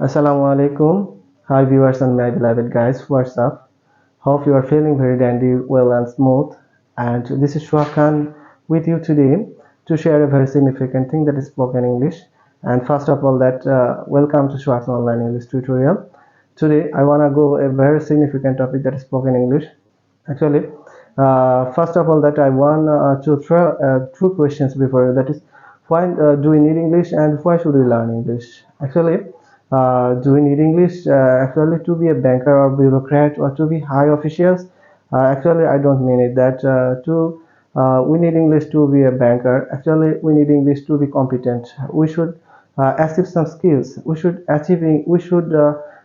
Assalamu alaikum. Hi viewers and my beloved guys, what's up? Hope you are feeling very dandy, well and smooth. And this is Shohag with you today to share a very significant thing that is spoken English. And first of all, that welcome to Shohag Online English tutorial. Today I wanna go a very significant topic that is spoken English. Actually, first of all, that I want to throw two questions before you. That is, why do we need English and why should we learn English? Actually, do we need English actually to be a banker or bureaucrat or to be high officials? Actually, I don't mean it that to we need English to be a banker. Actually, we need English to be competent. We should achieve some skills. We should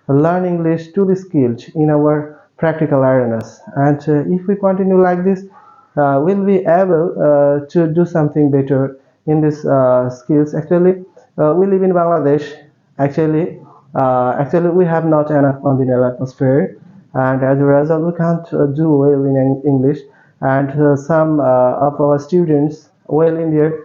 learn English to be skilled in our practical arenas. And if we continue like this, we'll be able to do something better in these skills. Actually, we live in Bangladesh. Actually, we have not enough congenial atmosphere, and as a result, we can't do well in English. And some of our students, well in their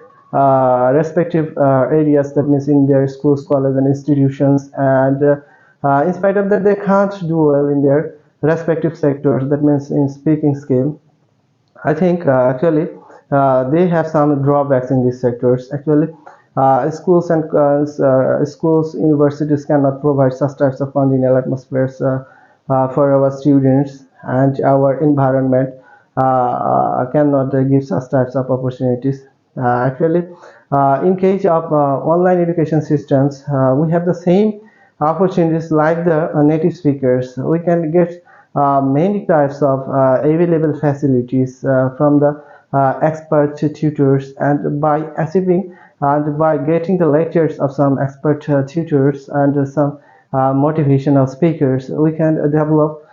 respective areas, that means in their schools, colleges, and institutions, and in spite of that, they can't do well in their respective sectors. That means in speaking skill. I think they have some drawbacks in these sectors. Actually, schools, universities cannot provide such types of congenial atmospheres for our students, and our environment cannot give such types of opportunities. In case of online education systems, we have the same opportunities like the native speakers. We can get many types of available facilities from the expert tutors, and by achieving and by getting the lectures of some expert tutors and some motivational speakers, we can develop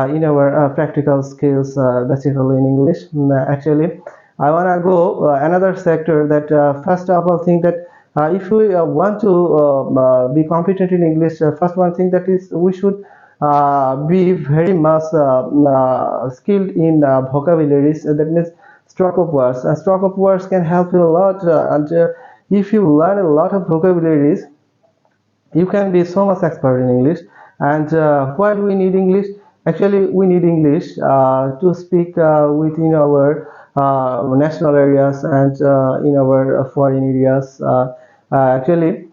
in our practical skills, basically in English. Actually, I want to go another sector that first of all think that if we want to be competent in English, first one thing that is we should be very much skilled in vocabularies. That means stroke of words. Stroke of words can help you a lot, and if you learn a lot of vocabularies, you can be so much expert in English. And why do we need English? Actually, we need English to speak within our national areas and in our foreign areas. The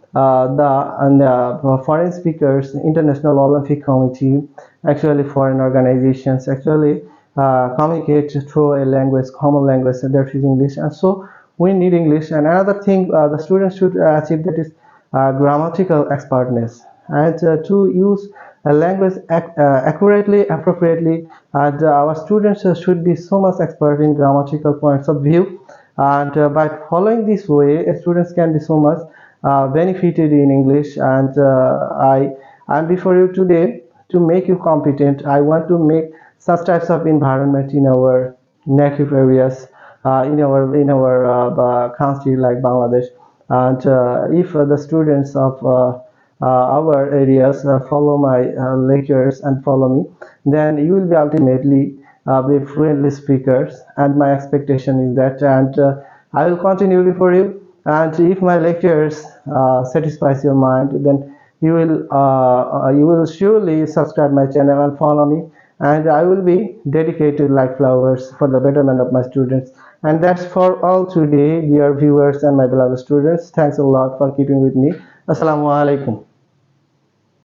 foreign speakers, International Olympic Committee, actually foreign organizations, actually communicate through a language, common language, and that is English. And so we need English. And another thing the students should achieve, that is grammatical expertness, and to use a language accurately, appropriately. And our students should be so much expert in grammatical points of view. And by following this way, students can be so much benefited in English. And I am before you today to make you competent. I want to make such types of environment in our native areas, in our country like Bangladesh. And if the students of our areas follow my lectures and follow me, then you will be ultimately be fluently speakers. And my expectation is that, and I will continue before you. And if my lectures satisfies your mind, then you will surely subscribe my channel and follow me. And I will be dedicated like flowers for the betterment of my students. And that's for all today, dear viewers and my beloved students. Thanks a lot for keeping with me. Assalamu alaikum.